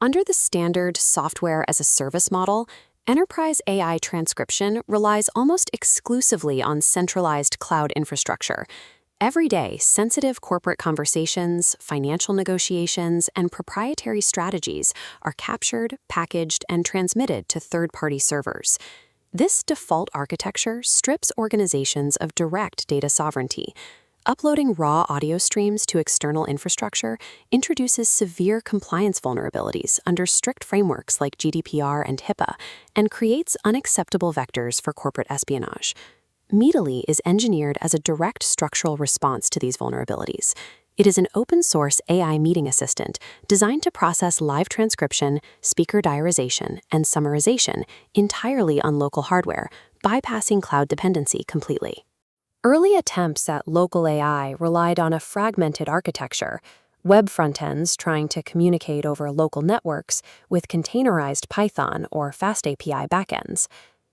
Under the standard software as a service model, enterprise AI transcription relies almost exclusively on centralized cloud infrastructure. Every day, sensitive corporate conversations, financial negotiations, and proprietary strategies are captured, packaged, and transmitted to third-party servers. This default architecture strips organizations of direct data sovereignty. Uploading raw audio streams to external infrastructure introduces severe compliance vulnerabilities under strict frameworks like GDPR and HIPAA and creates unacceptable vectors for corporate espionage. Meetily is engineered as a direct structural response to these vulnerabilities. It is an open-source AI meeting assistant designed to process live transcription, speaker diarization, and summarization entirely on local hardware, bypassing cloud dependency completely. Early attempts at local AI relied on a fragmented architecture, web frontends trying to communicate over local networks with containerized Python or FastAPI backends.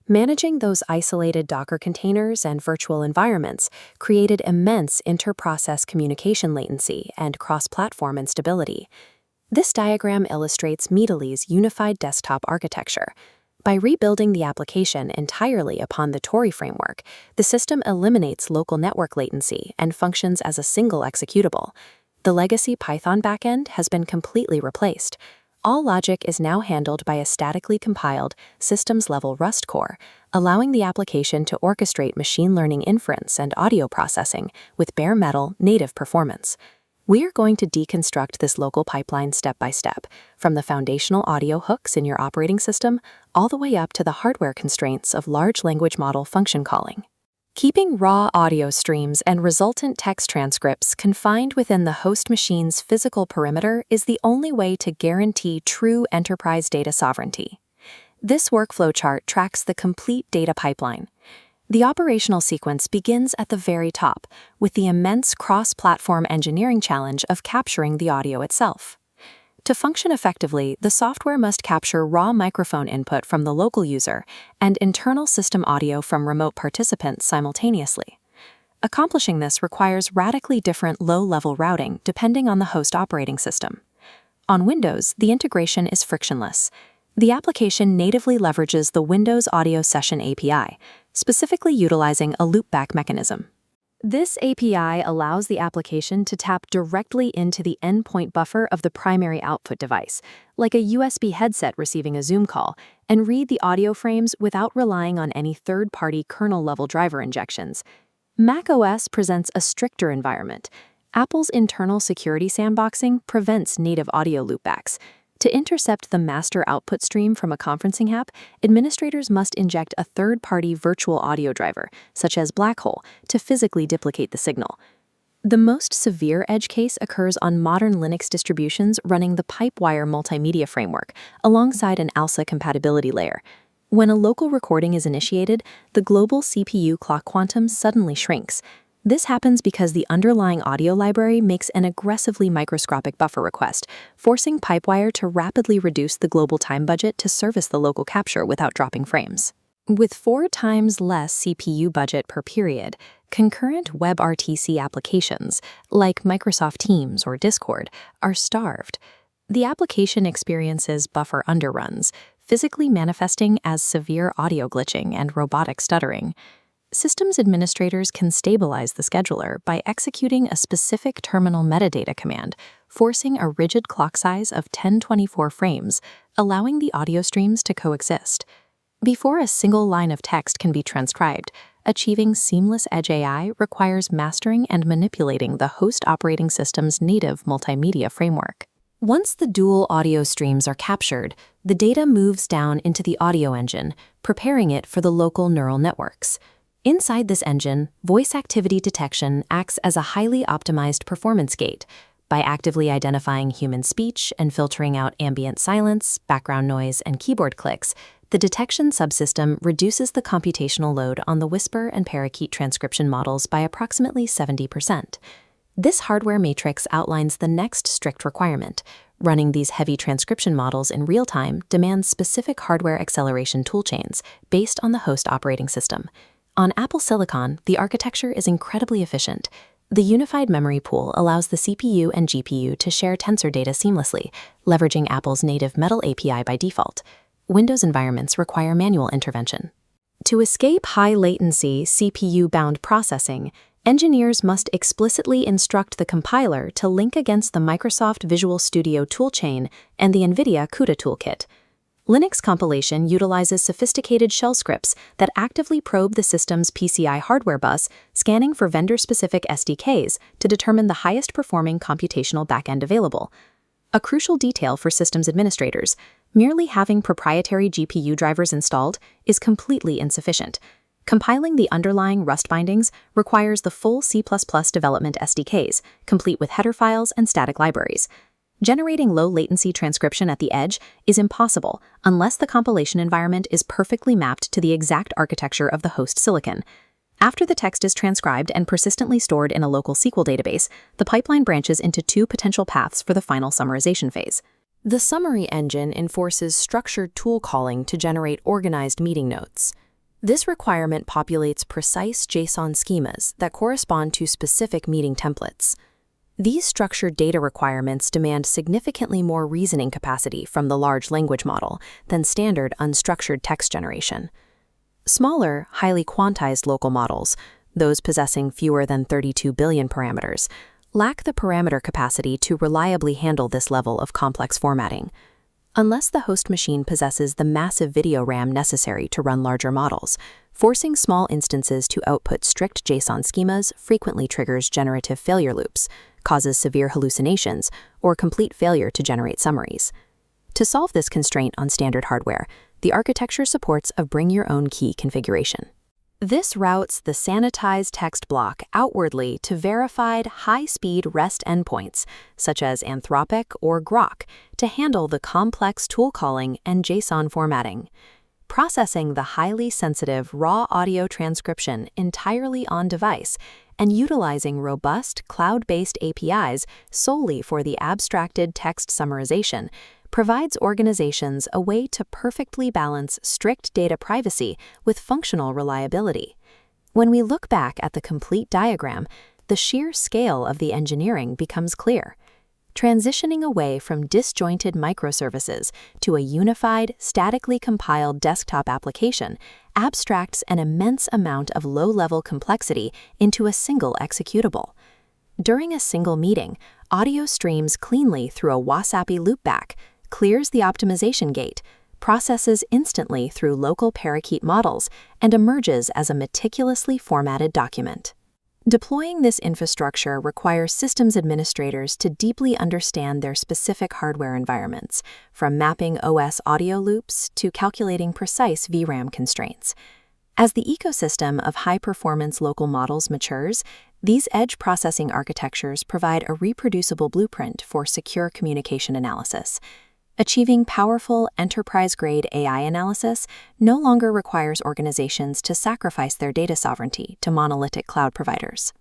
Managing those isolated Docker containers and virtual environments created immense inter-process communication latency and cross-platform instability. This diagram illustrates Meetily's unified desktop architecture. By rebuilding the application entirely upon the Tauri framework, the system eliminates local network latency and functions as a single executable. The legacy Python backend has been completely replaced. All logic is now handled by a statically compiled, systems-level Rust core, allowing the application to orchestrate machine learning inference and audio processing with bare metal native performance. We are going to deconstruct this local pipeline step by step, from the foundational audio hooks in your operating system all the way up to the hardware constraints of large language model function calling. Keeping raw audio streams and resultant text transcripts confined within the host machine's physical perimeter is the only way to guarantee true enterprise data sovereignty. This workflow chart tracks the complete data pipeline. The operational sequence begins at the very top, with the immense cross-platform engineering challenge of capturing the audio itself. To function effectively, the software must capture raw microphone input from the local user and internal system audio from remote participants simultaneously. Accomplishing this requires radically different low-level routing depending on the host operating system. On Windows, the integration is frictionless. The application natively leverages the Windows Audio Session API, specifically utilizing a loopback mechanism. This API allows the application to tap directly into the endpoint buffer of the primary output device, like a USB headset receiving a Zoom call, and read the audio frames without relying on any third-party kernel-level driver injections. macOS presents a stricter environment. Apple's internal security sandboxing prevents native audio loopbacks. To intercept the master output stream from a conferencing app, administrators must inject a third-party virtual audio driver, such as BlackHole, to physically duplicate the signal. The most severe edge case occurs on modern Linux distributions running the PipeWire multimedia framework, alongside an ALSA compatibility layer. When a local recording is initiated, the global CPU clock quantum suddenly shrinks. This happens because the underlying audio library makes an aggressively microscopic buffer request, forcing PipeWire to rapidly reduce the global time budget to service the local capture without dropping frames. With 4 times less CPU budget per period, concurrent WebRTC applications, like Microsoft Teams or Discord, are starved. The application experiences buffer underruns, physically manifesting as severe audio glitching and robotic stuttering. Systems administrators can stabilize the scheduler by executing a specific terminal metadata command, forcing a rigid clock size of 1024 frames, allowing the audio streams to coexist. Before a single line of text can be transcribed, achieving seamless edge AI requires mastering and manipulating the host operating system's native multimedia framework. Once the dual audio streams are captured, the data moves down into the audio engine, preparing it for the local neural networks. Inside this engine, voice activity detection acts as a highly optimized performance gate. By actively identifying human speech and filtering out ambient silence, background noise, and keyboard clicks, the detection subsystem reduces the computational load on the Whisper and Parakeet transcription models by approximately 70%. This hardware matrix outlines the next strict requirement. Running these heavy transcription models in real time demands specific hardware acceleration toolchains based on the host operating system. On Apple Silicon, the architecture is incredibly efficient. The unified memory pool allows the CPU and GPU to share tensor data seamlessly, leveraging Apple's native Metal API by default. Windows environments require manual intervention. To escape high-latency CPU-bound processing, engineers must explicitly instruct the compiler to link against the Microsoft Visual Studio toolchain and the NVIDIA CUDA toolkit. Linux compilation utilizes sophisticated shell scripts that actively probe the system's PCI hardware bus, scanning for vendor-specific SDKs to determine the highest-performing computational backend available. A crucial detail for systems administrators: merely having proprietary GPU drivers installed is completely insufficient. Compiling the underlying Rust bindings requires the full C++ development SDKs, complete with header files and static libraries. Generating low-latency transcription at the edge is impossible unless the compilation environment is perfectly mapped to the exact architecture of the host silicon. After the text is transcribed and persistently stored in a local SQL database, the pipeline branches into two potential paths for the final summarization phase. The summary engine enforces structured tool calling to generate organized meeting notes. This requirement populates precise JSON schemas that correspond to specific meeting templates. These structured data requirements demand significantly more reasoning capacity from the large language model than standard unstructured text generation. Smaller, highly quantized local models, those possessing fewer than 32 billion parameters, lack the parameter capacity to reliably handle this level of complex formatting. Unless the host machine possesses the massive video RAM necessary to run larger models, forcing small instances to output strict JSON schemas frequently triggers generative failure loops, causes severe hallucinations, or complete failure to generate summaries. To solve this constraint on standard hardware, the architecture supports a bring-your-own-key configuration. This routes the sanitized text block outwardly to verified high-speed REST endpoints, such as Anthropic or Grok, to handle the complex tool calling and JSON formatting. Processing the highly sensitive raw audio transcription entirely on-device and utilizing robust cloud-based APIs solely for the abstracted text summarization provides organizations a way to perfectly balance strict data privacy with functional reliability. When we look back at the complete diagram, the sheer scale of the engineering becomes clear. Transitioning away from disjointed microservices to a unified, statically compiled desktop application abstracts an immense amount of low-level complexity into a single executable. During a single meeting, audio streams cleanly through a WASAPI loopback, clears the optimization gate, processes instantly through local Parakeet models, and emerges as a meticulously formatted document. Deploying this infrastructure requires systems administrators to deeply understand their specific hardware environments, from mapping OS audio loops to calculating precise VRAM constraints. As the ecosystem of high-performance local models matures, these edge processing architectures provide a reproducible blueprint for secure communication analysis. Achieving powerful, enterprise-grade AI analysis no longer requires organizations to sacrifice their data sovereignty to monolithic cloud providers.